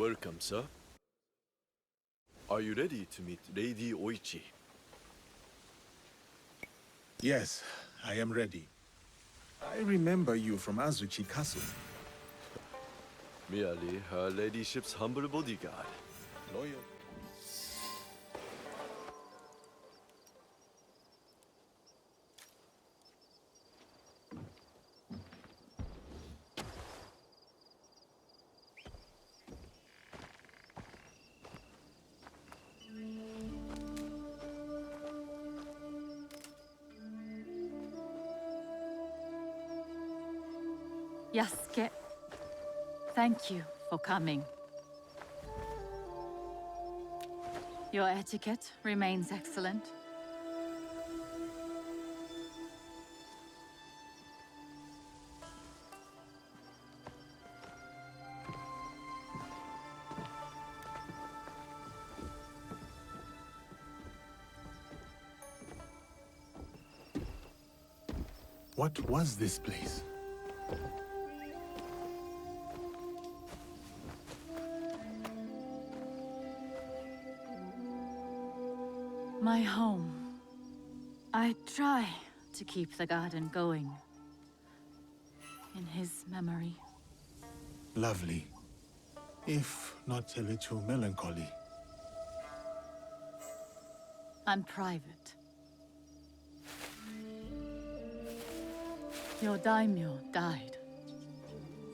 Welcome, sir. Are you ready to meet Lady Oichi? Yes, I am ready. I remember you from Azuchi Castle. Merely her ladyship's humble bodyguard. Loyal. Yasuke, thank you for coming. Your etiquette remains excellent. What was this place? My home. I try to keep the garden going. In his memory. Lovely. If not a little melancholy. And private. Your daimyo died.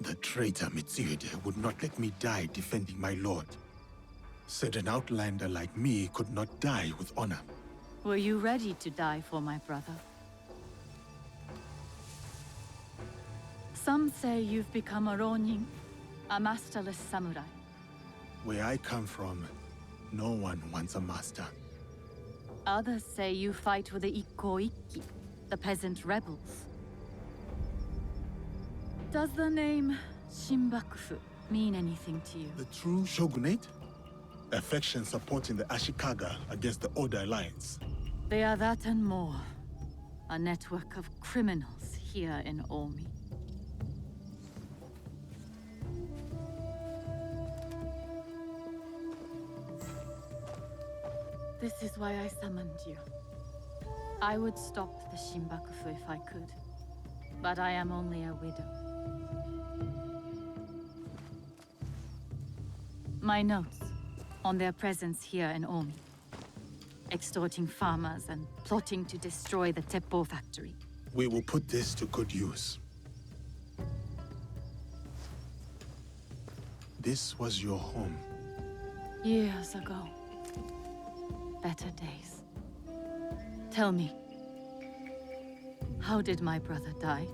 The traitor Mitsuhide would not let me die defending my lord. Said an outlander like me could not die with honor. Were you ready to die for my brother? Some say you've become a ronin, a masterless samurai. Where I come from, no one wants a master. Others say you fight with the Ikko-Ikki, the peasant rebels. Does the name Shinbakufu mean anything to you? The true shogunate? A faction supporting the Ashikaga against the Oda Alliance. They are that and more. A network of criminals here in Omi. This is why I summoned you. I would stop the Shinbakufu if I could. But I am only a widow. My notes on their presence here in Omi. Extorting farmers and plotting to destroy the Teppo factory. We will put this to good use. This was your home. Years ago. Better days. Tell me, how did my brother die?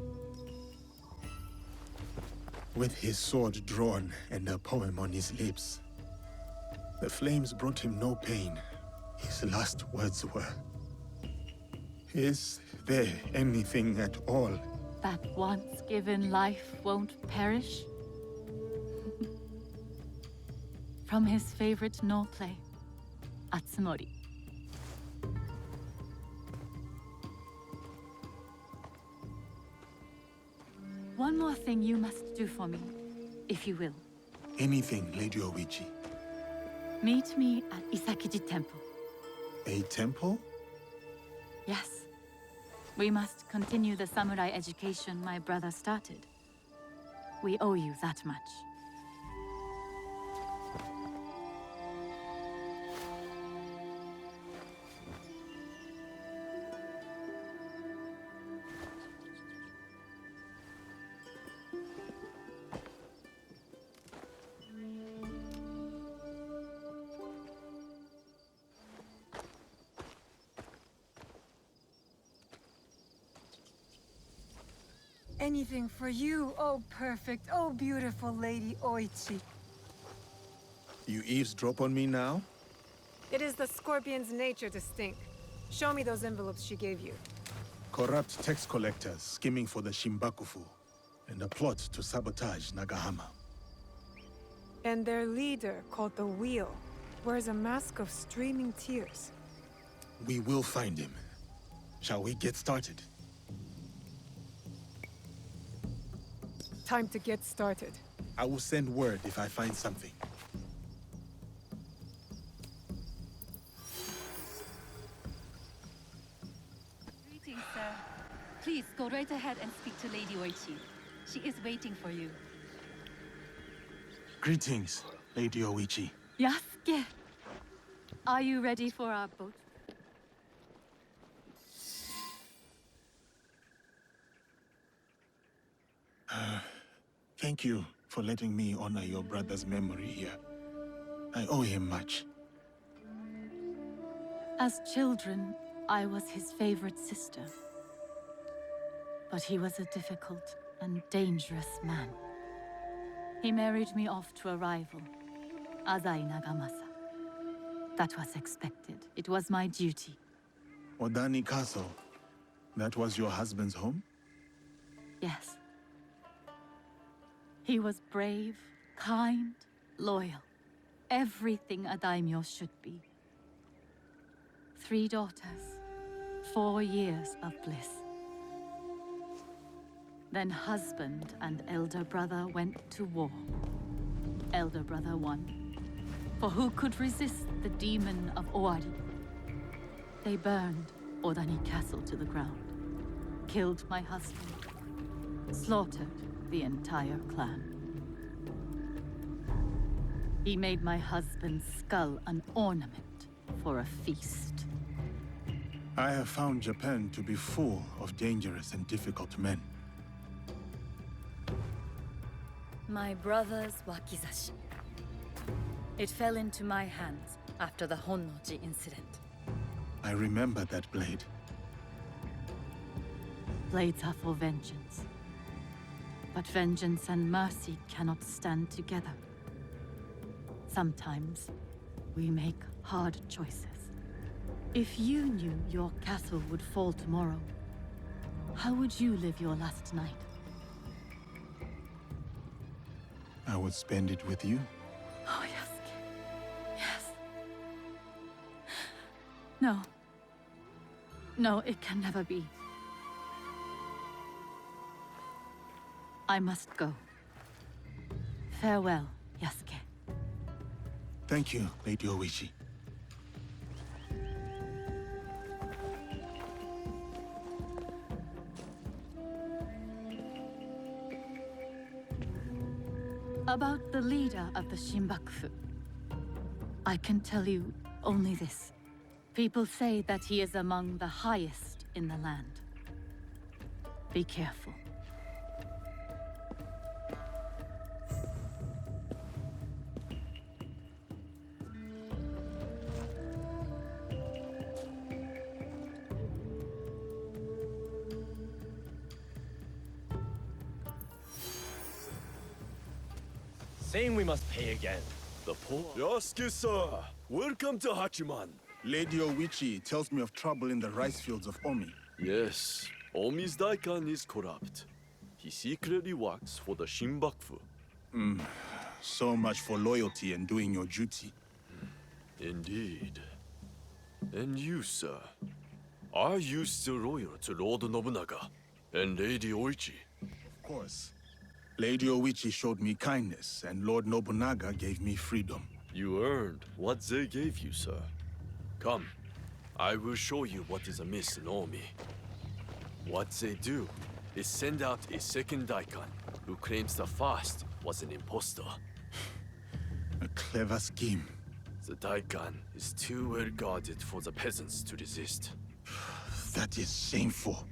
With his sword drawn and a poem on his lips. The flames brought him no pain. His last words were, "Is there anything at all That once given life won't perish? From his favorite no play, Atsumori. One more thing you must do for me, if you will. Anything, Lady Oichi. Meet me at Isakiji Temple. A temple? Yes. We must continue the samurai education my brother started. We owe you that much. Anything for you, oh perfect, oh beautiful Lady Oichi. You eavesdrop on me now? It is the scorpion's nature to stink. Show me those envelopes she gave you. Corrupt tax collectors skimming for the Shinbakufu, and a plot to sabotage Nagahama. And their leader, called the Wheel, wears a mask of streaming tears. We will find him. Shall we get started? Time to get started. I will send word if I find something. Please go right ahead and speak to Lady Oichi. She is waiting for you. Greetings, Lady Oichi. Yasuke! Are you ready for our boat? Thank you for letting me honor your brother's memory here. I owe him much. As children, I was his favorite sister. But he was a difficult and dangerous man. He married me off to a rival, Azai Nagamasa. That was expected. It was my duty. Odani Castle, that was your husband's home? Yes. He was brave, kind, loyal. Everything a daimyo should be. 3 daughters, 4 years of bliss. Then husband and elder brother went to war. Elder brother won. For who could resist the demon of Owari? They burned Odani Castle to the ground, killed my husband, slaughtered the entire clan. He made my husband's skull an ornament for a feast. I have found Japan to be full of dangerous and difficult men. My brother's wakizashi. It fell into my hands after the Honnoji incident. I remember that blade. Blades are for vengeance. But vengeance and mercy cannot stand together. Sometimes, we make hard choices. If you knew your castle would fall tomorrow, how would you live your last night? I would spend it with you. Oh, Yasuke. Yes. No. No, it can never be. I must go. Farewell, Yasuke. Thank you, Lady Oichi. About the leader of the Shinbakufu, I can tell you only this. People say that he is among the highest in the land. Be careful. Saying we must pay again. The poor. Yasuke-san, welcome to Hachiman. Lady Oichi tells me of trouble in the rice fields of Omi. Yes, Omi's Daikan is corrupt. He secretly works for the Shinbakufu. So much for loyalty and doing your duty. Indeed. And you, sir? Are you still loyal to Lord Nobunaga and Lady Oichi? Of course. Lady Oichi showed me kindness, and Lord Nobunaga gave me freedom. You earned what they gave you, sir. Come, I will show you what is amiss in Omi. What they do is send out a second Daikan who claims the first was an impostor. A clever scheme. The Daikan is too well guarded for the peasants to resist. That is shameful.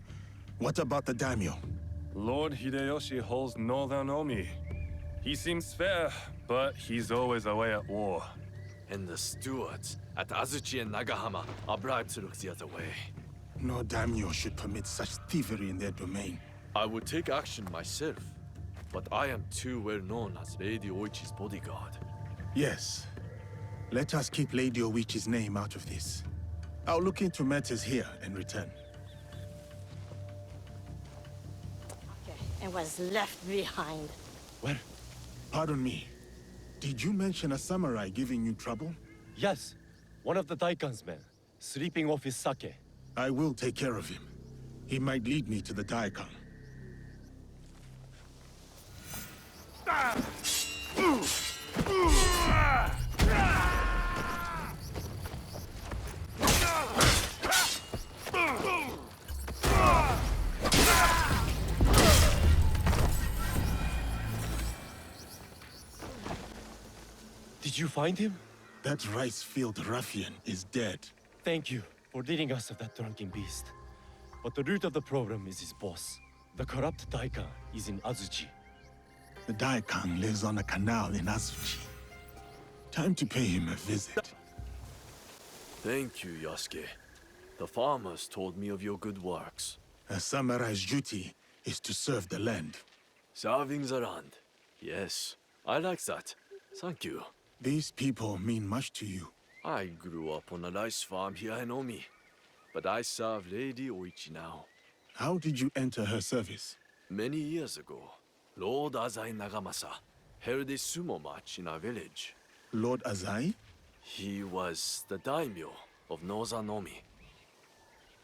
What about the daimyo? Lord Hideyoshi holds Northern Omi. He seems fair, but he's always away at war. And the stewards at Azuchi and Nagahama are bribed to look the other way. No daimyo should permit such thievery in their domain. I would take action myself, but I am too well known as Lady Oichi's bodyguard. Yes. Let us keep Lady Oichi's name out of this. I'll look into matters here and return. And was left behind. Well, pardon me. Did you mention a samurai giving you trouble? Yes, one of the Daikan's men, sleeping off his sake. I will take care of him. He might lead me to the Daikan. Did you find him? That rice field ruffian is dead. Thank you for leading us of that drunken beast. But the root of the problem is his boss. The corrupt Daikon is in Azuchi. The Daikon lives on a canal in Azuchi. Time to pay him a visit. Thank you, Yasuke. The farmers told me of your good works. A samurai's duty is to serve the land. Serving the land. Yes, I like that. Thank you. These people mean much to you. I grew up on a rice farm here in Omi, but I serve Lady Oichi now. How did you enter her service? Many years ago, Lord Azai Nagamasa held a sumo match in our village. Lord Azai? He was the daimyo of Northern Omi.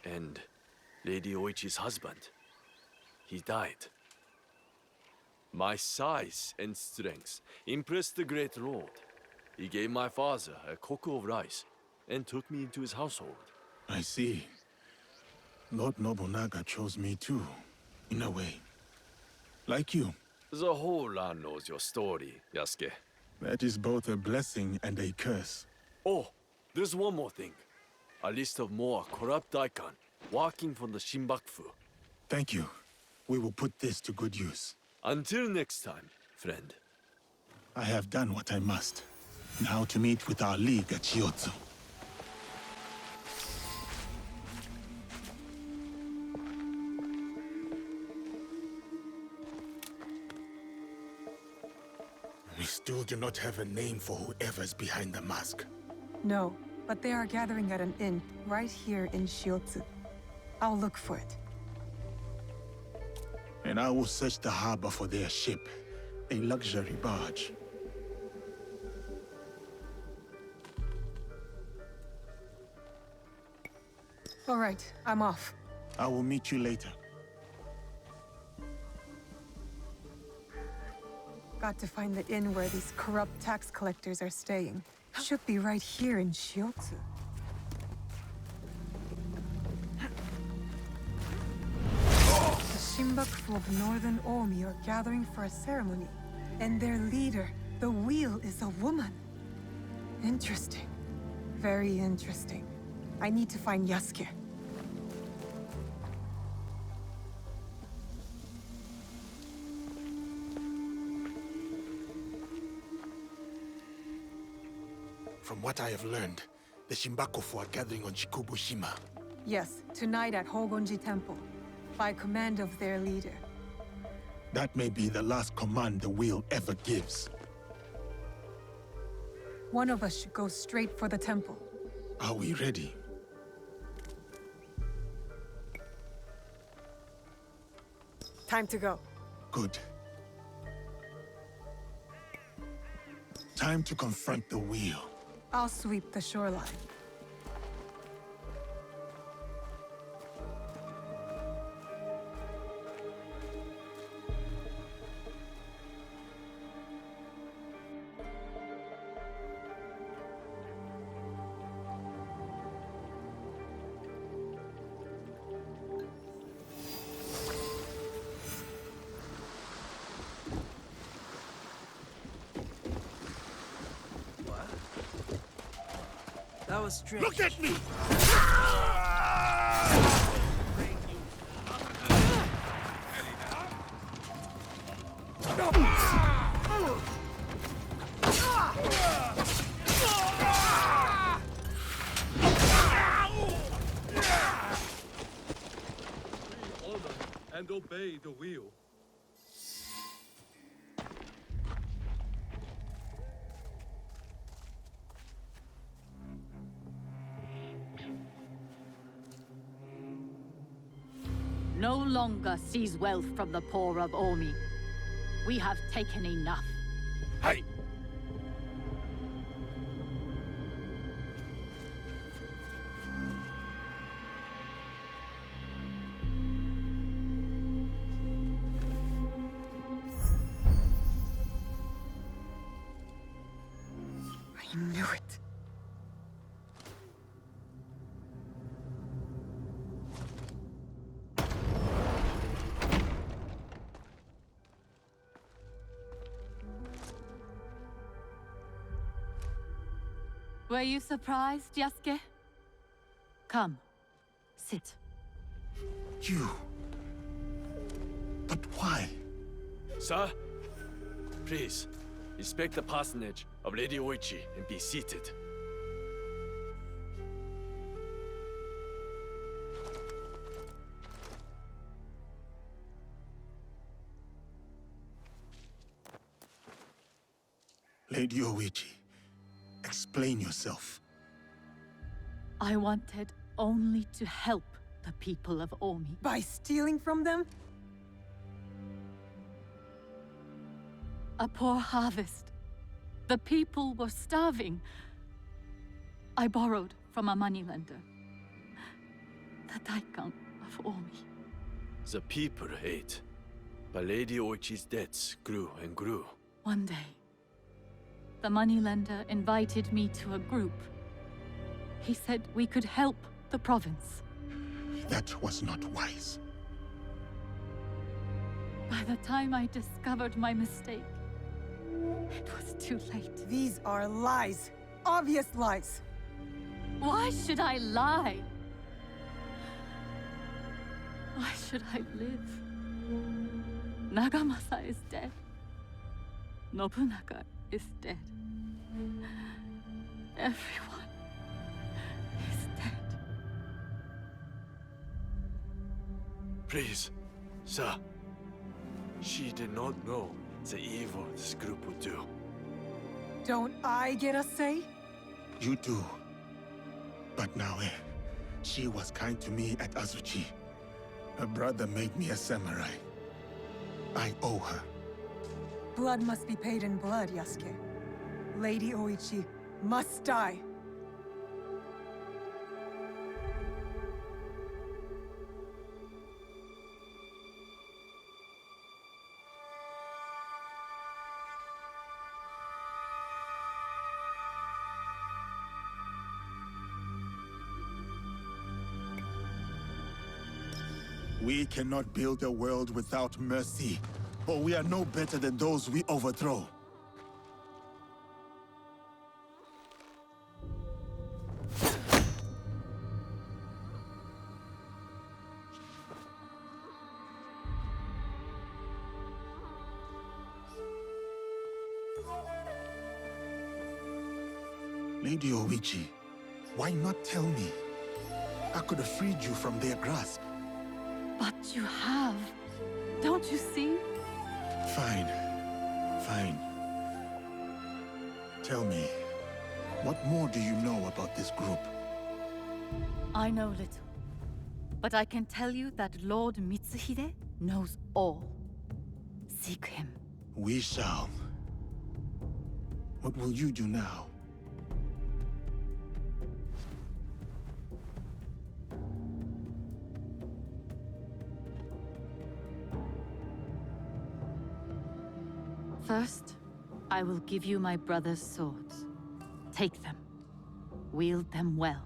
And Lady Oichi's husband. He died. My size and strength impressed the great lord. He gave my father a koku of rice and took me into his household. I see. Lord Nobunaga chose me too, in a way. Like you. The whole land knows your story, Yasuke. That is both a blessing and a curse. Oh, there's one more thing. A list of more corrupt daikon working for the Shinbakufu. Thank you. We will put this to good use. Until next time, friend. I have done what I must. Now to meet with our league at Chiotsu. We still do not have a name for whoever's behind the mask. No, but they are gathering at an inn right here in Shiotsu. I'll look for it. And I will search the harbor for their ship, a luxury barge. All right, I'm off. I will meet you later. Got to find the inn where these corrupt tax collectors are staying. Should be right here in Shiotsu. The Shinbakufu of Northern Omi are gathering for a ceremony. And their leader, the Wheel, is a woman. Interesting. Very interesting. I need to find Yasuke. From what I have learned, the Shinbakufu are gathering on Shikubushima. Yes, tonight at Hogonji Temple. By command of their leader. That may be the last command the Wheel ever gives. One of us should go straight for the temple. Are we ready? Time to go. Good. Time to confront the Wheel. I'll sweep the shoreline. That was strange. Look at me! Honor and obey the Wheel. No longer seize wealth from the poor of Omi. We have taken enough. Hey! I knew it. Were you surprised, Yasuke? Come, sit. You. But why? Sir, please, inspect the parsonage of Lady Oichi and be seated. Lady Oichi, explain yourself. I wanted only to help the people of Omi. By stealing from them? A poor harvest. The people were starving. I borrowed from a moneylender. The Daikon of Omi. The people ate, but Lady Oichi's debts grew and grew. One day, the moneylender invited me to a group. He said we could help the province. That was not wise. By the time I discovered my mistake, it was too late. These are lies. Obvious lies. Why should I lie? Why should I live? Nagamasa is dead. Nobunaga is dead. Everyone is dead. Please, sir. She did not know the evil this group would do. Don't I get a say? You do. But Naoe, she was kind to me at Azuchi. Her brother made me a samurai. I owe her. Blood must be paid in blood, Yasuke. Lady Oichi must die. We cannot build a world without mercy, or we are no better than those we overthrow. Lady Oichi, why not tell me? I could have freed you from their grasp. But you have. Don't you see? Fine. Fine. Tell me, what more do you know about this group? I know little. But I can tell you that Lord Mitsuhide knows all. Seek him. We shall. What will you do now? First, I will give you my brother's swords. Take them. Wield them well.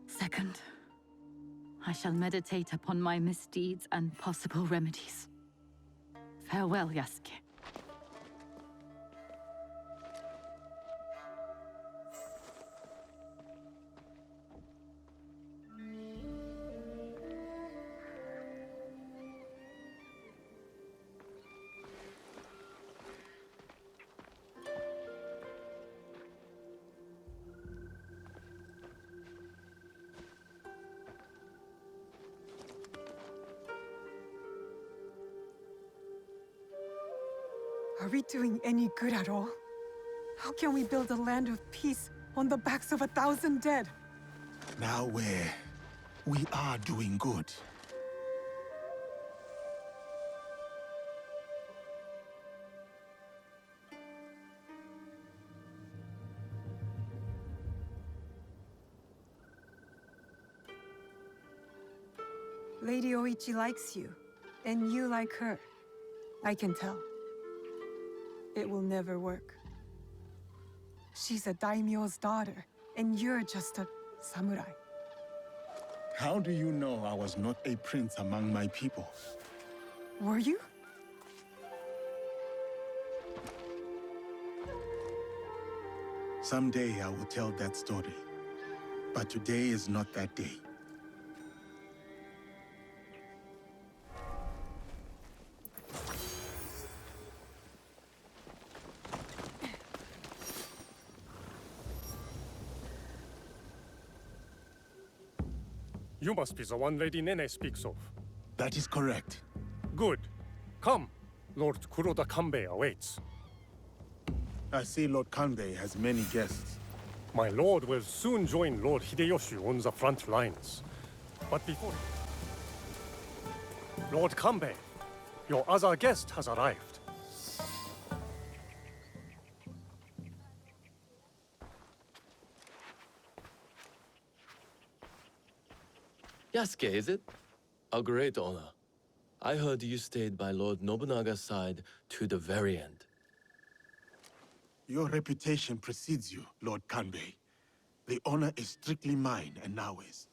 Second, I shall meditate upon my misdeeds and possible remedies. Farewell, Yasuke. Are we doing any good at all? How can we build a land of peace on the backs of 1,000 dead? Now we are doing good. Lady Oichi likes you, and you like her. I can tell. It will never work. She's a daimyo's daughter, and you're just a samurai. How do you know I was not a prince among my people? Were you? Someday I will tell that story. But today is not that day. You must be the one Lady Nene speaks of. That is correct. Good. Come. Lord Kuroda Kanbei awaits. I see Lord Kanbei has many guests. My lord will soon join Lord Hideyoshi on the front lines. But before... Lord Kanbei, your other guest has arrived. Yasuke, is it? A great honor. I heard you stayed by Lord Nobunaga's side to the very end. Your reputation precedes you, Lord Kanbei. The honor is strictly mine and Naoe's.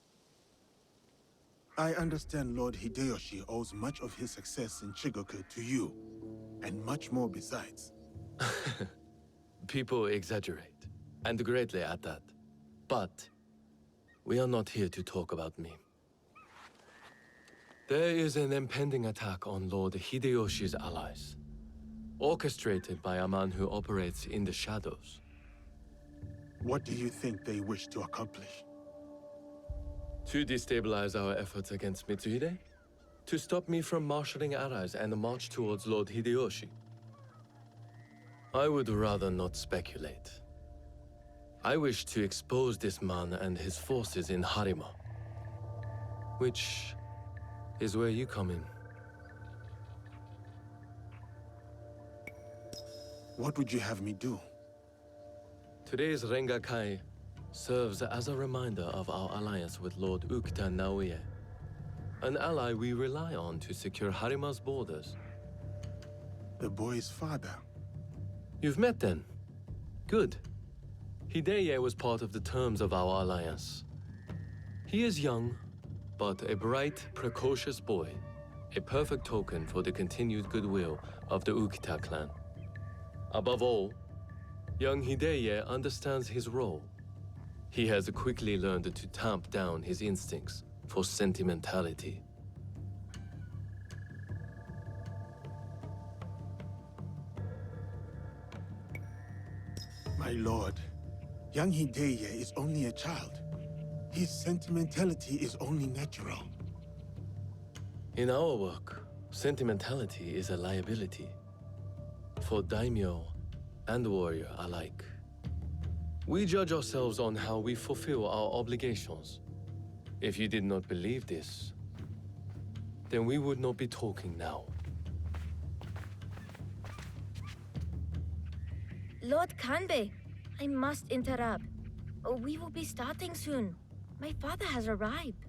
I understand Lord Hideyoshi owes much of his success in Shigoku to you, and much more besides. People exaggerate, and greatly at that. But we are not here to talk about me. There is an impending attack on Lord Hideyoshi's allies, orchestrated by a man who operates in the shadows. What do you think they wish to accomplish? To destabilize our efforts against Mitsuhide? To stop me from marshalling allies and march towards Lord Hideyoshi? I would rather not speculate. I wish to expose this man and his forces in Harima, which is where you come in. What would you have me do? Today's Rengakai serves as a reminder of our alliance with Lord Ukita Naoye, an ally we rely on to secure Harima's borders. The boy's father. You've met then? Good. Hideye was part of the terms of our alliance. He is young, but a bright, precocious boy, a perfect token for the continued goodwill of the Ukita clan. Above all, young Hideye understands his role. He has quickly learned to tamp down his instincts for sentimentality. My lord, young Hideye is only a child. His sentimentality is only natural. In our work, sentimentality is a liability for daimyo and warrior alike. We judge ourselves on how we fulfill our obligations. If you did not believe this, then we would not be talking now. Lord Kanbei, I must interrupt. We will be starting soon. My father has arrived.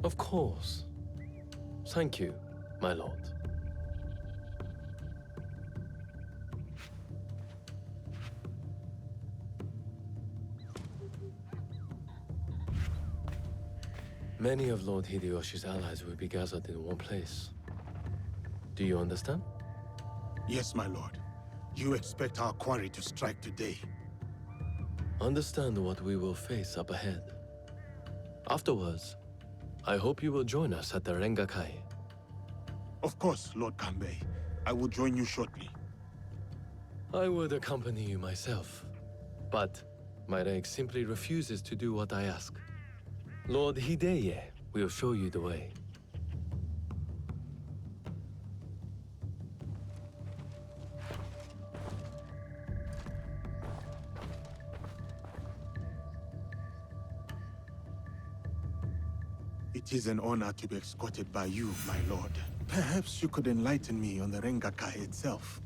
Of course. Thank you, my lord. Many of Lord Hideyoshi's allies will be gathered in one place. Do you understand? Yes, my lord. You expect our quarry to strike today. Understand what we will face up ahead. Afterwards, I hope you will join us at the Rengakai. Of course, Lord Kanbei. I will join you shortly. I would accompany you myself, but my rank simply refuses to do what I ask. Lord Hideye will show you the way. It is an honor to be escorted by you, my lord. Perhaps you could enlighten me on the Rengakai itself.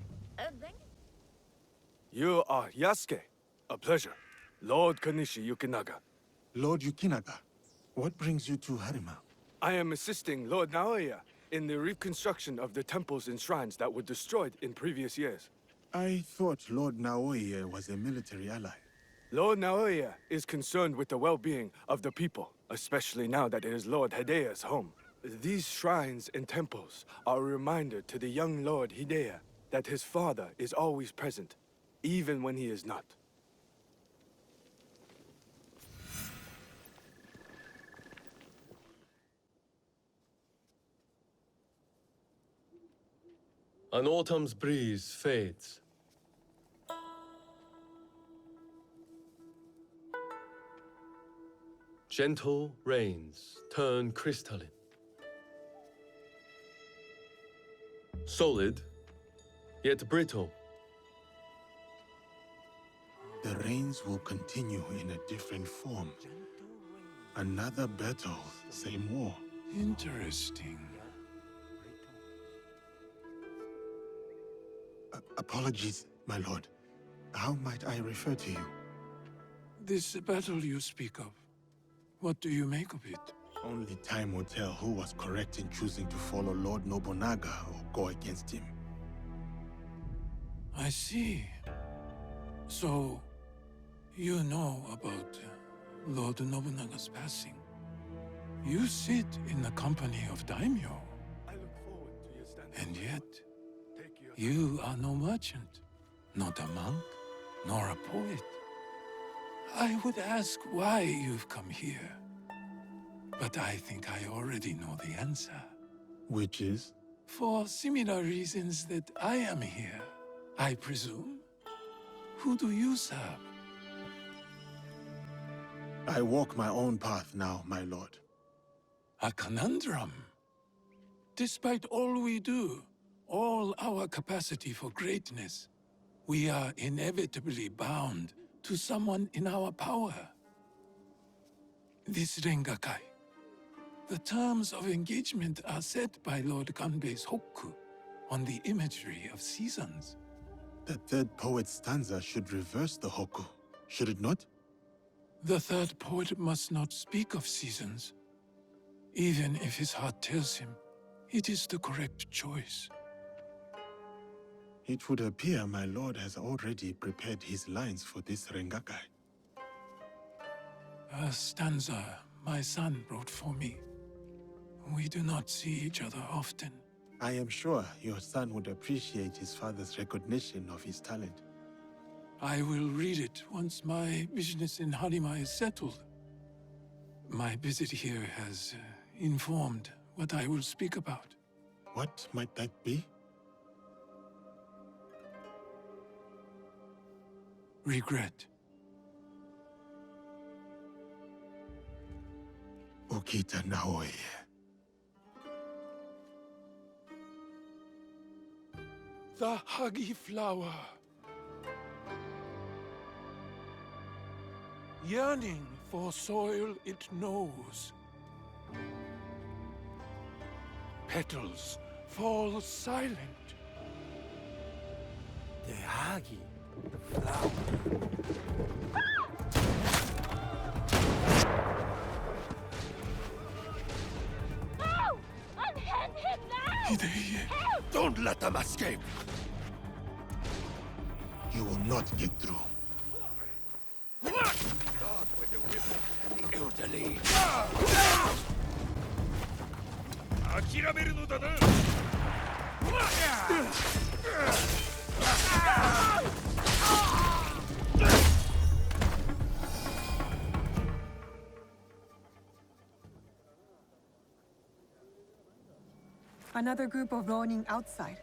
You are Yasuke. A pleasure. Lord Kanishi Yukinaga. Lord Yukinaga, what brings you to Harima? I am assisting Lord Naoya in the reconstruction of the temples and shrines that were destroyed in previous years. I thought Lord Naoya was a military ally. Lord Naoya is concerned with the well-being of the people, especially now that it is Lord Hidea's home. These shrines and temples are a reminder to the young Lord Hidea that his father is always present, even when he is not. An autumn's breeze fades. Gentle rains turn crystalline. Solid, yet brittle. The rains will continue in a different form. Another battle, same war. Interesting. Apologies, my lord. How might I refer to you? This battle you speak of, what do you make of it? Only time will tell who was correct in choosing to follow Lord Nobunaga or go against him. I see. So, you know about Lord Nobunaga's passing. You sit in the company of daimyo. I look forward to your standing. And yet, you are no merchant, not a monk, nor a poet. I would ask why you've come here, but I think I already know the answer. Which is? For similar reasons that I am here, I presume. Who do you serve? I walk my own path now, my lord. A conundrum. Despite all we do, all our capacity for greatness, we are inevitably bound to someone in our power. This Rengakai. The terms of engagement are set by Lord Kanbei's Hokku on the imagery of seasons. The third poet's stanza should reverse the Hokku, should it not? The third poet must not speak of seasons. Even if his heart tells him, it is the correct choice. It would appear my lord has already prepared his lines for this Rengakai. A stanza my son wrote for me. We do not see each other often. I am sure your son would appreciate his father's recognition of his talent. I will read it once my business in Harima is settled. My visit here has informed what I will speak about. What might that be? Regret. Okita Naoya. The Hagi flower. Yearning for soil it knows. Petals fall silent. The Hagi flower. No! Unhand him now! Hideye, don't let them escape! You will not get through. Start with the women and the elderly. Another group of Ronin outside.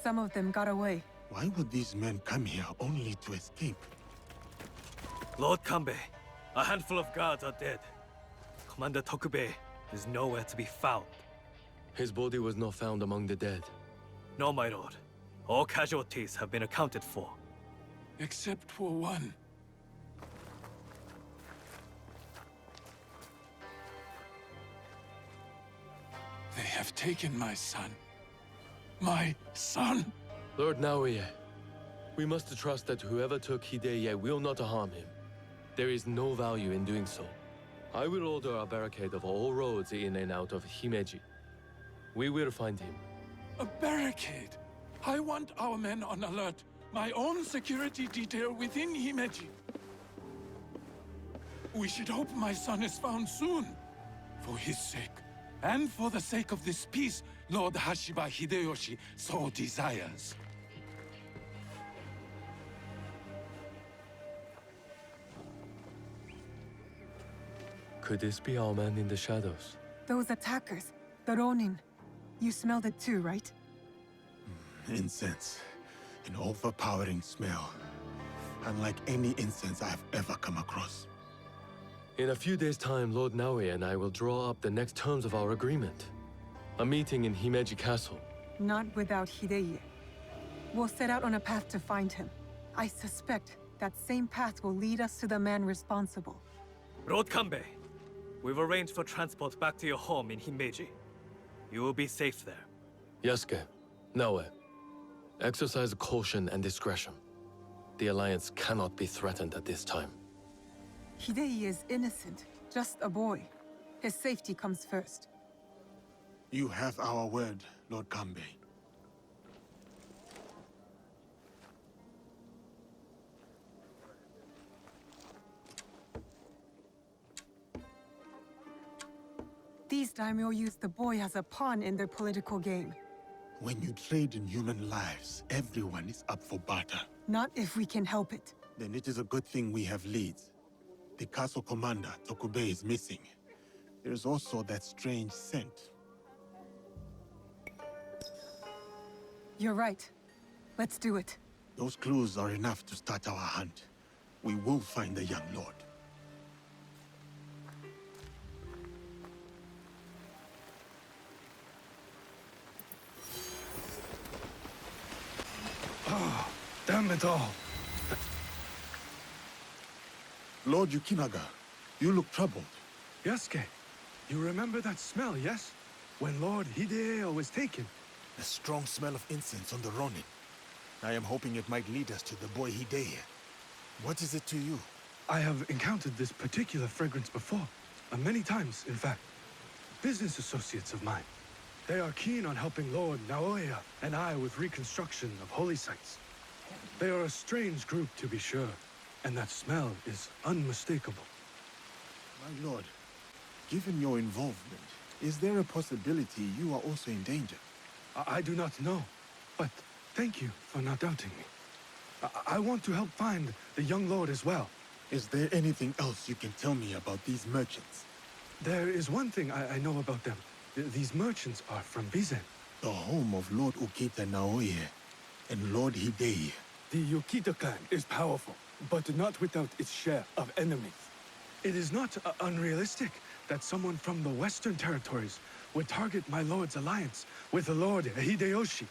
Some of them got away. Why would these men come here only to escape? Lord Kanbei, a handful of guards are dead. Commander Tokubei is nowhere to be found. His body was not found among the dead. No, my lord. All casualties have been accounted for. except for one. They have taken my son. My son! Lord Naoya, we must trust that whoever took Hideye will not harm him. There is no value in doing so. I will order a barricade of all roads in and out of Himeji. We will find him. A barricade! I want our men on alert. My own security detail within Himeji. We should hope my son is found soon. For his sake, and for the sake of this peace Lord Hashiba Hideyoshi so desires. Could this be our man in the shadows? Those attackers, the Ronin. You smelled it too, right? Incense. An overpowering smell. Unlike any incense I've ever come across. In a few days' time, Lord Naoe and I will draw up the next terms of our agreement. A meeting in Himeji Castle. Not without Hideye. We'll set out on a path to find him. I suspect that same path will lead us to the man responsible. Lord Kanbei, we've arranged for transport back to your home in Himeji. You will be safe there. Yasuke, Naoe, exercise caution and discretion. The Alliance cannot be threatened at this time. Hideye is innocent, just a boy. His safety comes first. You have our word, Lord Kanbei. These daimyo use the boy as a pawn in their political game. When you trade in human lives, everyone is up for barter. Not if we can help it. Then it is a good thing we have leads. The castle commander, Tokubei, is missing. There is also that strange scent. You're right. Let's do it. Those clues are enough to start our hunt. We will find the young lord. Damn it all. Lord Yukinaga, you look troubled. Yasuke, you remember that smell, yes? When Lord Hideo was taken. A strong smell of incense on the Ronin. I am hoping it might lead us to the boy Hideye. What is it to you? I have encountered this particular fragrance before. Many times, in fact. Business associates of mine. They are keen on helping Lord Naoya and I with reconstruction of holy sites. They are a strange group, to be sure, and that smell is unmistakable. My lord, given your involvement, is there a possibility you are also in danger? I do not know, but thank you for not doubting me. I want to help find the young lord as well. Is there anything else you can tell me about these merchants? There is one thing I know about them. These merchants are from Bizen. The home of Lord Ukita Naoye and Lord Hideye. The Yukita clan is powerful, but not without its share of enemies. It is not unrealistic that someone from the Western territories would target my lord's alliance with the Lord Hideyoshi.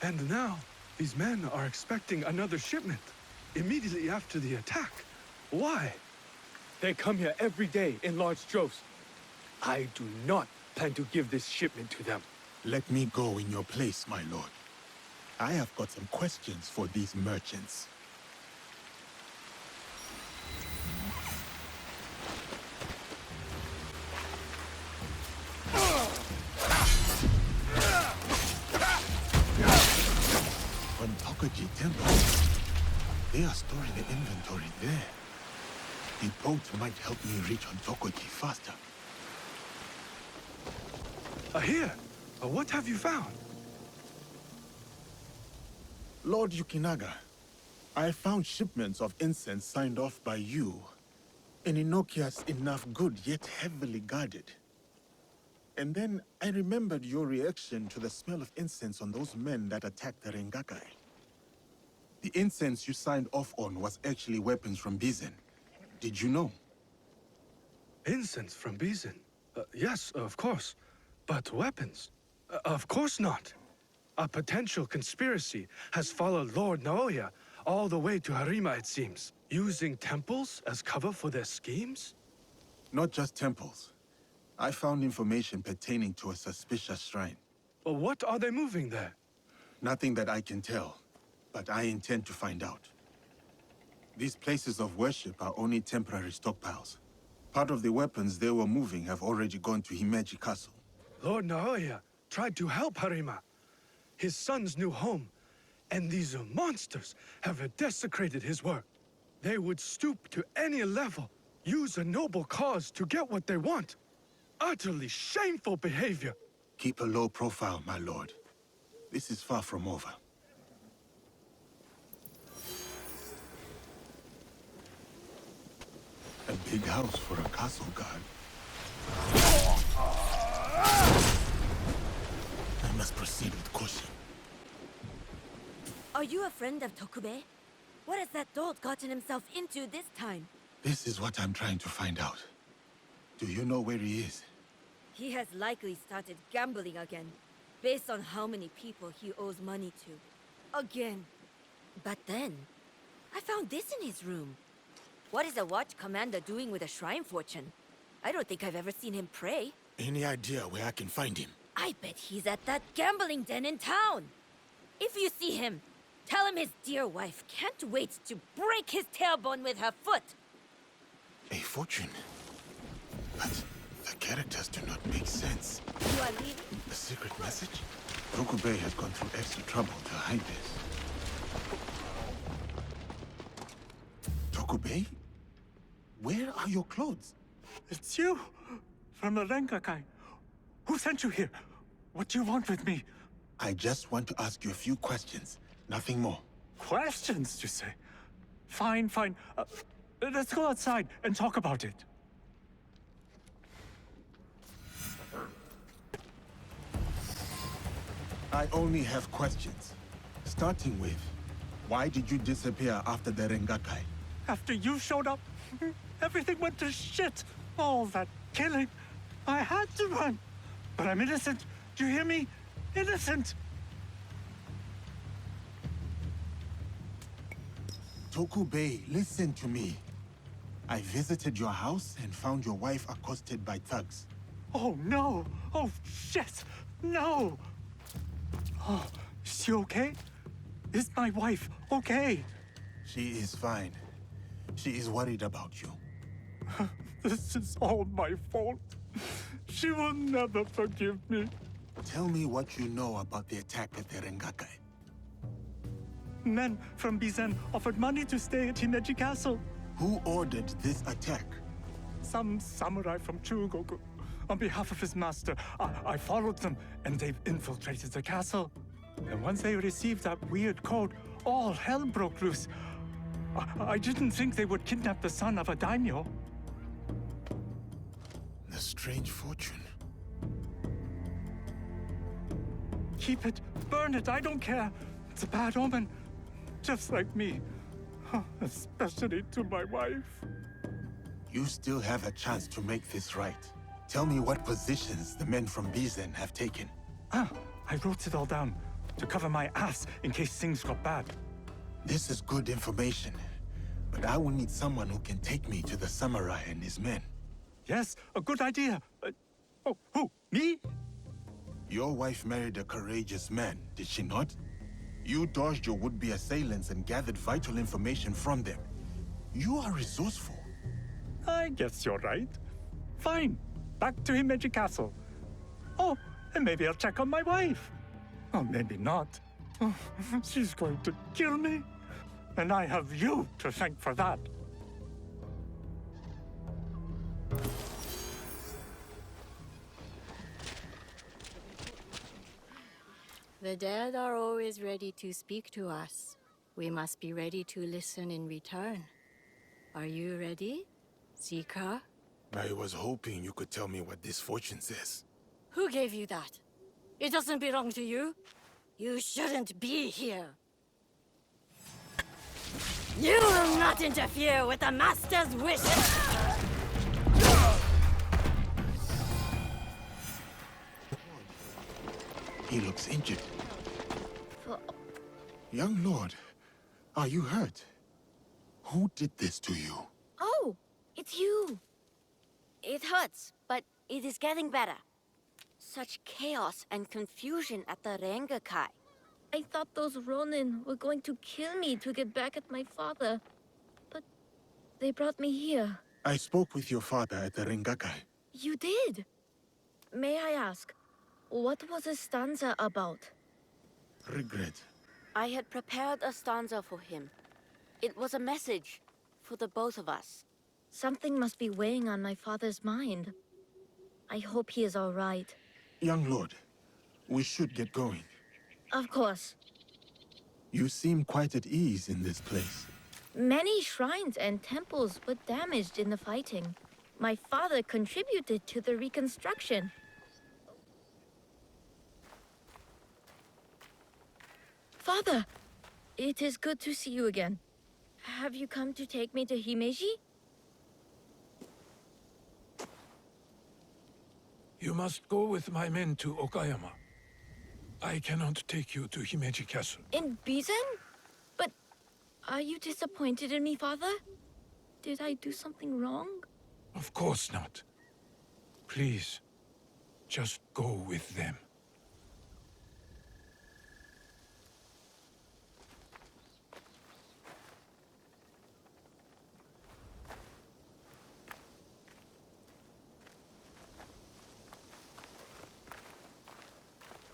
And now, these men are expecting another shipment, immediately after the attack. Why? They come here every day in large droves. I do not plan to give this shipment to them. Let me go in your place, my lord. I have got some questions for these merchants. From Tokaji Temple, they are storing the inventory there. The boat might help me reach on Tokaji faster. Here! What have you found? Lord Yukinaga, I found shipments of incense signed off by you. An innocuous enough good, yet heavily guarded. And then I remembered your reaction to the smell of incense on those men that attacked the Rengakai. The incense you signed off on was actually weapons from Bizen. Did you know? Incense from Bizen? Yes, of course. But weapons? Of course not. A potential conspiracy has followed Lord Naoya all the way to Harima, it seems. Using temples as cover for their schemes? Not just temples. I found information pertaining to a suspicious shrine. Well, what are they moving there? Nothing that I can tell, but I intend to find out. These places of worship are only temporary stockpiles. Part of the weapons they were moving have already gone to Himeji Castle. Lord Naoya tried to help Harima, his son's new home, and these monsters have desecrated his work. They would stoop to any level, use a noble cause to get what they want. Utterly shameful behavior. Keep a low profile, my lord. This is far from over. A big house for a castle guard. I must proceed with caution. Are you a friend of Tokube? What has that dolt gotten himself into this time? This is what I'm trying to find out. Do you know where he is? He has likely started gambling again, based on how many people he owes money to. Again. But then, I found this in his room. What is a watch commander doing with a shrine fortune? I don't think I've ever seen him pray. Any idea where I can find him? I bet he's at that gambling den in town. If you see him, tell him his dear wife can't wait to break his tailbone with her foot. A fortune? But the characters do not make sense. You are leaving? A secret message? Tokube has gone through extra trouble to hide this. Tokube? Where are your clothes? It's you! From the Rengakai. Who sent you here? What do you want with me? I just want to ask you a few questions. Nothing more. Questions, you say? Fine, fine. Let's go outside and talk about it. I only have questions. Starting with, why did you disappear after the Rengakai? After you showed up, everything went to shit. All that killing. I had to run. But I'm innocent. Do you hear me? Innocent. Tokube, listen to me. I visited your house and found your wife accosted by thugs. Oh, no. Oh, shit. No. Oh, is she okay? Is my wife okay? She is fine. She is worried about you. This is all my fault. She will never forgive me. Tell me what you know about the attack at the Rengakai. Men from Bizen offered money to stay at Himeji Castle. Who ordered this attack? Some samurai from Chugoku. On behalf of his master, I followed them, and they've infiltrated the castle. And once they received that weird code, all hell broke loose. I didn't think they would kidnap the son of a daimyo. The strange fortune. Keep it, burn it, I don't care. It's a bad omen, just like me. Especially to my wife. You still have a chance to make this right. Tell me what positions the men from Bizen have taken. I wrote it all down to cover my ass in case things got bad. This is good information, but I will need someone who can take me to the samurai and his men. Yes, a good idea. Oh, who? Me? Your wife married a courageous man, did she not? You dodged your would-be assailants and gathered vital information from them. You are resourceful. I guess you're right. Fine. Back to Himeji Castle. Oh, and maybe I'll check on my wife. Or maybe not. Oh, she's going to kill me. And I have you to thank for that. The dead are always ready to speak to us. We must be ready to listen in return. Are you ready, Zika? I was hoping you could tell me what this fortune says. Who gave you that? It doesn't belong to you. You shouldn't be here. You will not interfere with the Master's wishes! He looks injured. Young lord, are you hurt? Who did this to you? Oh, it's you. It hurts, but it is getting better. Such chaos and confusion at the Rengakai. I thought those Ronin were going to kill me to get back at my father. But they brought me here. I spoke with your father at the Rengakai. You did? May I ask, What was his stanza about? Regret. I had prepared a stanza for him. It was a message for the both of us. Something must be weighing on my father's mind. I hope he is all right. Young lord, we should get going. Of course. You seem quite at ease in this place. Many shrines and temples were damaged in the fighting. My father contributed to the reconstruction. Father, it is good to see you again. Have you come to take me to Himeji? You must go with my men to Okayama. I cannot take you to Himeji Castle. In Bizen? But are you disappointed in me, Father? Did I do something wrong? Of course not. Please, just go with them.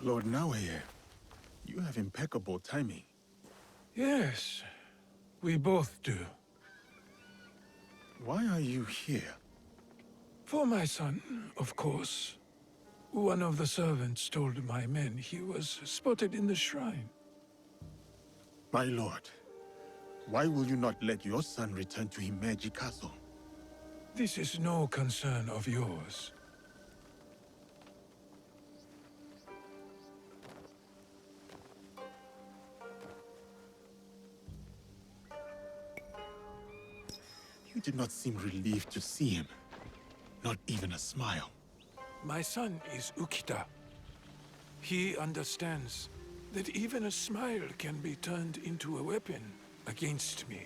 Lord Naoye, you have impeccable timing. Yes, we both do. Why are you here? For my son, of course. One of the servants told my men he was spotted in the shrine. My lord, why will you not let your son return to Himeji Castle? This is no concern of yours. You did not seem relieved to see him. Not even a smile. My son is Ukita. He understands that even a smile can be turned into a weapon against me.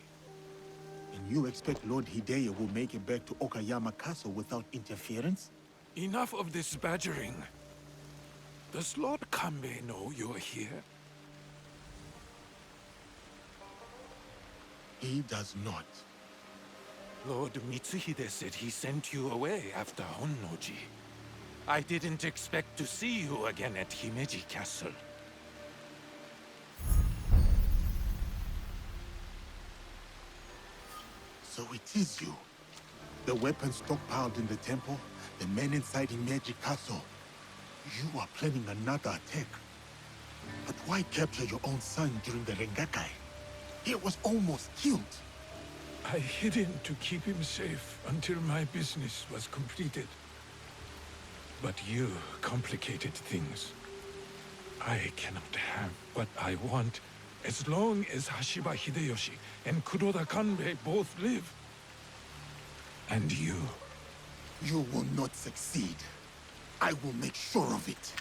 And you expect Lord Hideye will make it back to Okayama Castle without interference? Enough of this badgering. Does Lord Kanbei know you're here? He does not. Lord Mitsuhide said he sent you away after Honnoji. I didn't expect to see you again at Himeji Castle. So it is you. The weapons stockpiled in the temple, the men inside Himeji Castle. You are planning another attack. But why capture your own son during the Rengakai? He was almost killed. I hid him to keep him safe until my business was completed. But you complicated things. I cannot have what I want as long as Hashiba Hideyoshi and Kuroda Kanbei both live. And you... You will not succeed. I will make sure of it.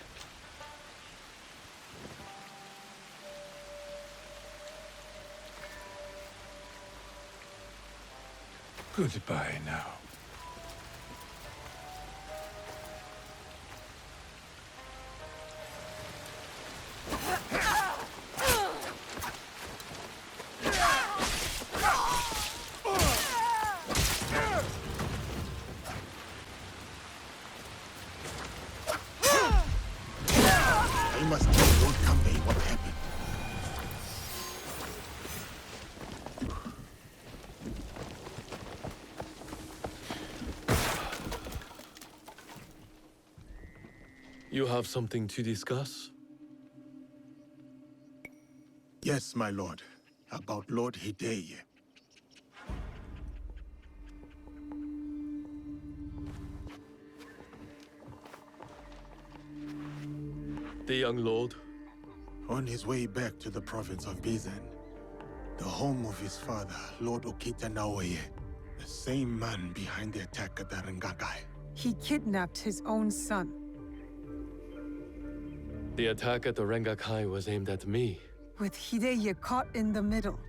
Goodbye now. I must tell Lord Kanbei what happened. You have something to discuss? Yes, my lord. About Lord Hideye. The young lord? On his way back to the province of Bizen, the home of his father, Lord Okita Naoye, the same man behind the attack at the Rengakai. He kidnapped his own son. The attack at the Rengakai was aimed at me. With Hideye caught in the middle.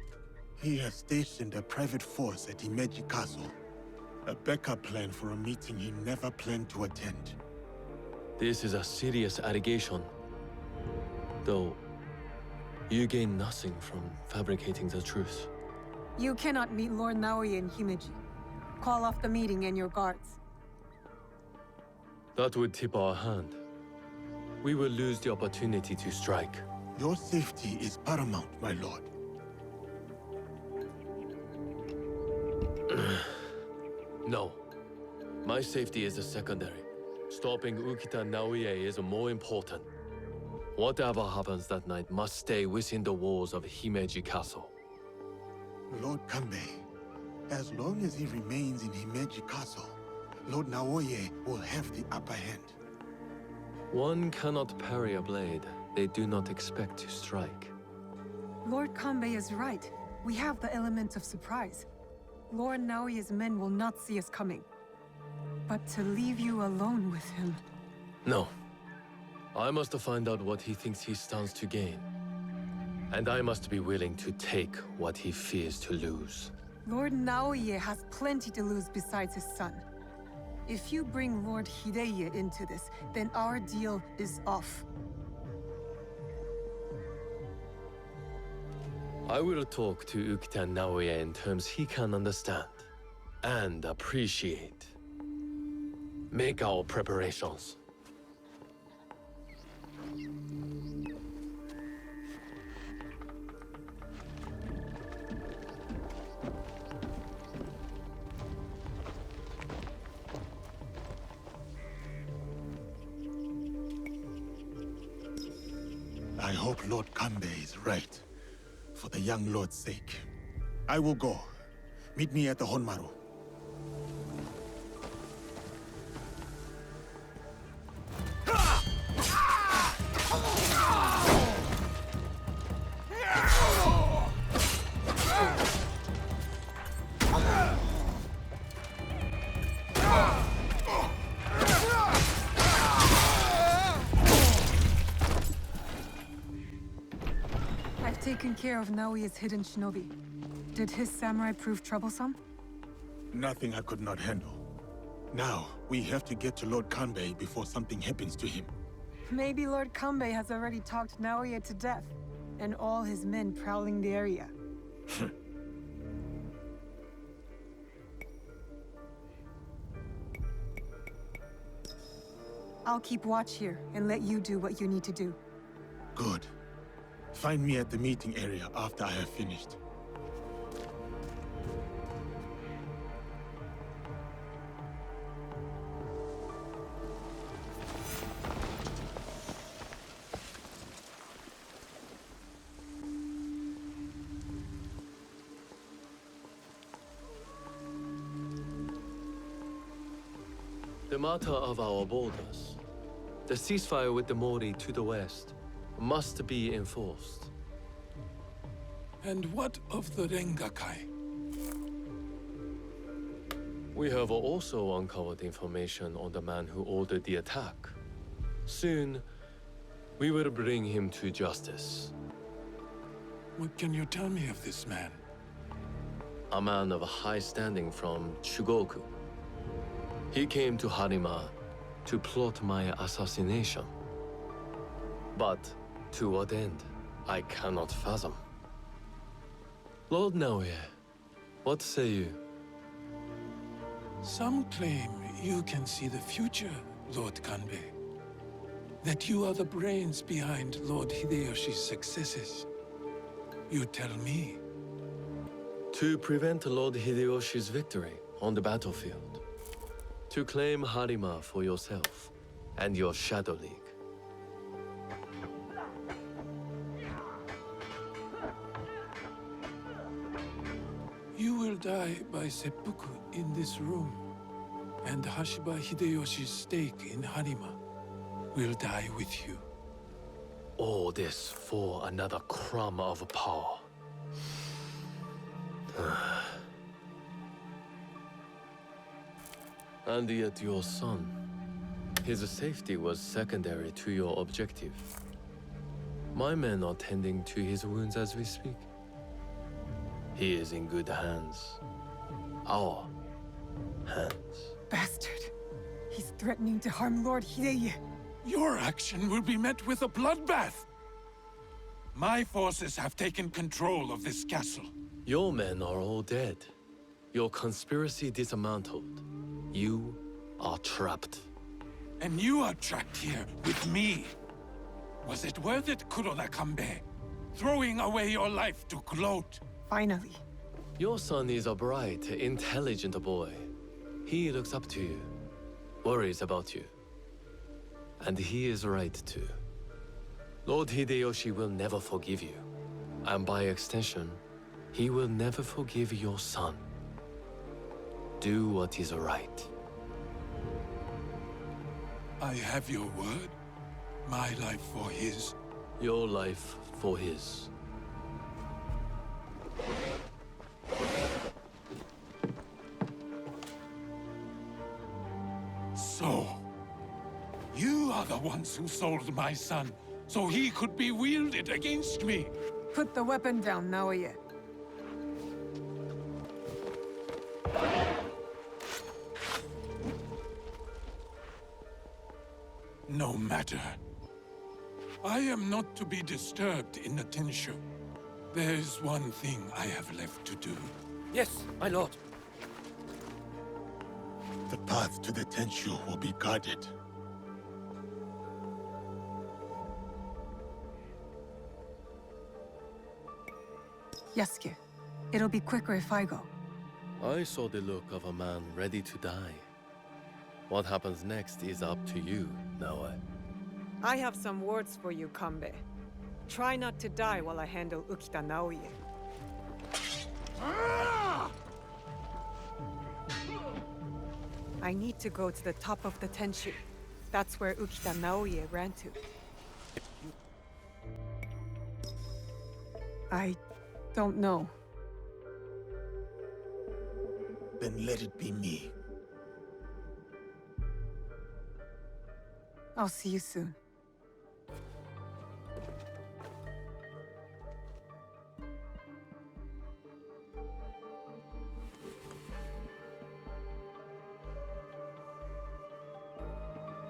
He has stationed a private force at Himeji Castle. A backup plan for a meeting he never planned to attend. This is a serious allegation. Though, you gain nothing from fabricating the truth. You cannot meet Lord Naoye in Himeji. Call off the meeting and your guards. That would tip our hand. we will lose the opportunity to strike. Your safety is paramount, my lord. No. My safety is a secondary. Stopping Ukita Naoye is more important. Whatever happens that night must stay within the walls of Himeji Castle. Lord Kanbei, as long as he remains in Himeji Castle, Lord Naoye will have the upper hand. One cannot parry a blade they do not expect to strike. Lord Kanbei is right. We have the element of surprise. Lord Naoye's men will not see us coming. But to leave you alone with him... No. I must find out what he thinks he stands to gain. And I must be willing to take what he fears to lose. Lord Naoye has plenty to lose besides his son. If you bring Lord Hideye into this, then our deal is off. I will talk to Ukita Naoye in terms he can understand and appreciate. Make our preparations. I hope Lord Kanbei is right, for the young lord's sake. I will go. Meet me at the Honmaru. I've taken care of Naoye's hidden shinobi. Did his samurai prove troublesome? Nothing I could not handle. Now, we have to get to Lord Kanbei before something happens to him. Maybe Lord Kanbei has already talked Naoye to death, and all his men prowling the area. I'll keep watch here and let you do what you need to do. Good. Find me at the meeting area after I have finished. The matter of our borders, the ceasefire with the Mori to the west, must be enforced. And what of the Rengakai? We have also uncovered information on the man who ordered the attack. Soon, we will bring him to justice. What can you tell me of this man? A man of high standing from Chugoku. He came to Harima to plot my assassination. But to what end, I cannot fathom. Lord Naoye, what say you? Some claim you can see the future, Lord Kanbei. That you are the brains behind Lord Hideyoshi's successes. You tell me. To prevent Lord Hideyoshi's victory on the battlefield. To claim Harima for yourself and your Shadow League. You will die by seppuku in this room, and Hashiba Hideyoshi's stake in Harima will die with you. All this for another crumb of power. And yet your son, his safety was secondary to your objective. My men are tending to his wounds as we speak. He is in good hands. Our hands. Bastard! He's threatening to harm Lord Hideye. Your action will be met with a bloodbath! My forces have taken control of this castle. Your men are all dead. Your conspiracy dismantled. You are trapped. And you are trapped here with me. Was it worth it, Kuroda Kanbei? Throwing away your life to gloat? Finally. Your son is a bright, intelligent boy. He looks up to you, worries about you. And he is right too. Lord Hideyoshi will never forgive you. And by extension, he will never forgive your son. Do what is right. I have your word. My life for his. Your life for his. So, you are the ones who sold my son, so he could be wielded against me. Put the weapon down, Naoya. No matter. I am not to be disturbed in the Tenshu. There is one thing I have left to do. Yes, my lord. The path to the Tenshu will be guarded. Yasuke, it'll be quicker if I go. I saw the look of a man ready to die. What happens next is up to you, Naoya. I have some words for you, Kanbei. Try not to die while I handle Ukita Naoya. I need to go to the top of the Tenshu. That's where Ukita Naoya ran to. I don't know. Then let it be me. I'll see you soon.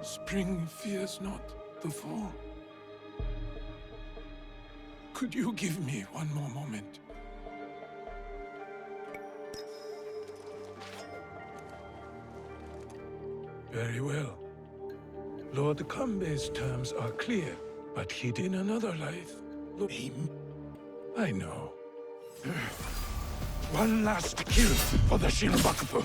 Spring fears not the fall. Could you give me one more moment? Very well. Lord Kanbei's terms are clear, but hid in another life. Look, I know. One last kill for the Shinbakufu.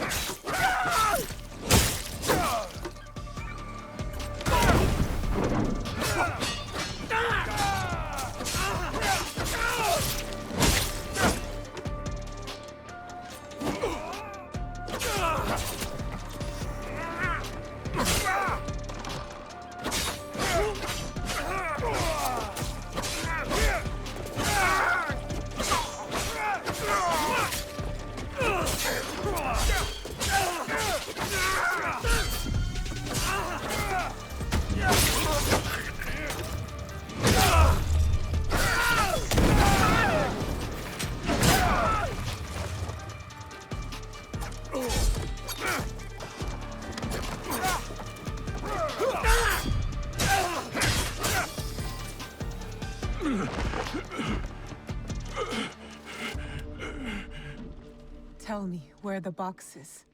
Tell me where the box is.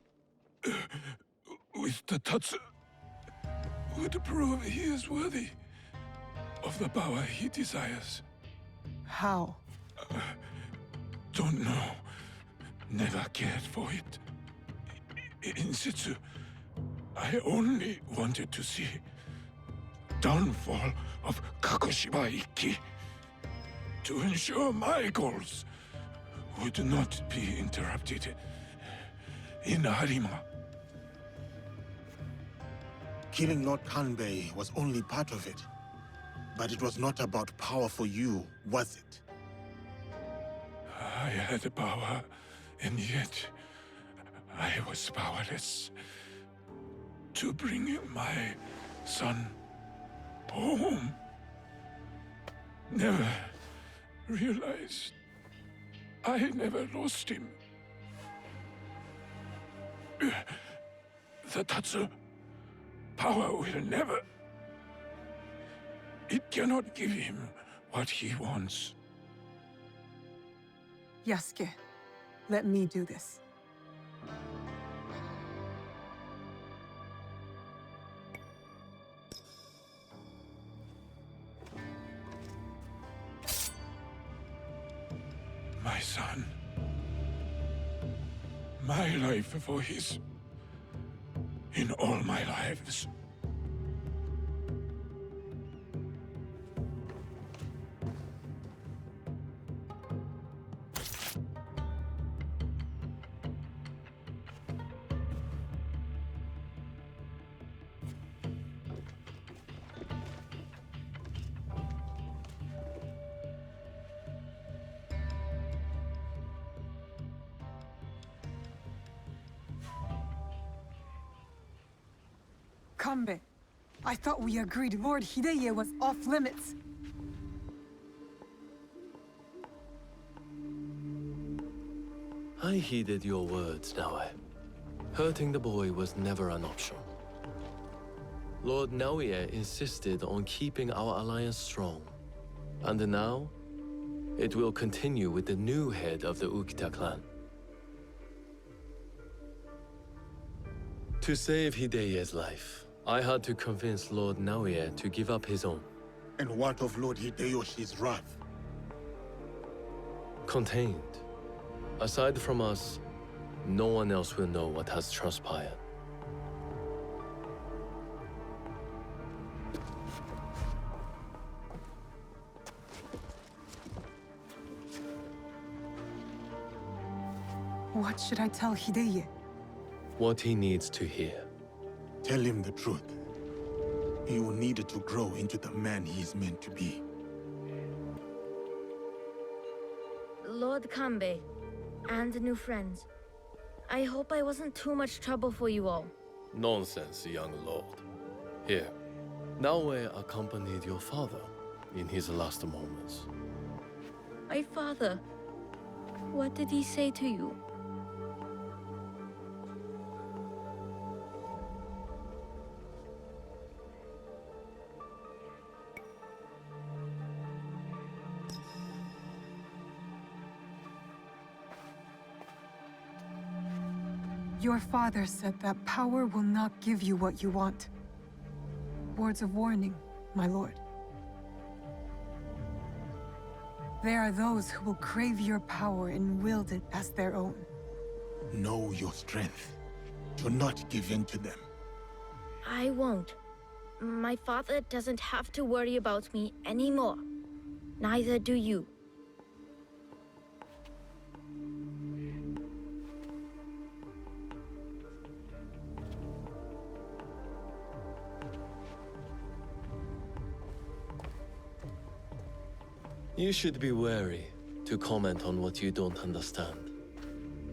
With the Tatsu would prove he is worthy of the power he desires. How? Don't know. Never cared for it. In situ, I only wanted to see downfall of Kakushiba Ikki to ensure my goals would not be interrupted in Harima. Killing Lord Kanbei was only part of it. But it was not about power for you, was it? I had power, and yet I was powerless to bring my son home. Never realized I never lost him. The Tatsu power will never... It cannot give him what he wants. Yasuke, let me do this. My son. My life for his. In all my lives. Kanbei, I thought we agreed Lord Hideye was off limits. I heeded your words, Naoe. Hurting the boy was never an option. Lord Naoye insisted on keeping our alliance strong. And now, it will continue with the new head of the Ukita clan. To save Hideye's life, I had to convince Lord Naoye to give up his own. And what of Lord Hideyoshi's wrath? Contained. Aside from us, no one else will know what has transpired. What should I tell Hideye? What he needs to hear. Tell him the truth. He will need to grow into the man he is meant to be. Lord Kanbei, and new friends. I hope I wasn't too much trouble for you all. Nonsense, young lord. Here, Naoe accompanied your father in his last moments. My father, what did he say to you? Your father said that power will not give you what you want. Words of warning, my lord. There are those who will crave your power and wield it as their own. Know your strength. Do not give in to them. I won't. My father doesn't have to worry about me anymore. Neither do you. You should be wary to comment on what you don't understand.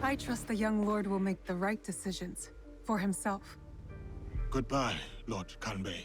I trust the young lord will make the right decisions for himself. Goodbye, Lord Kanbei.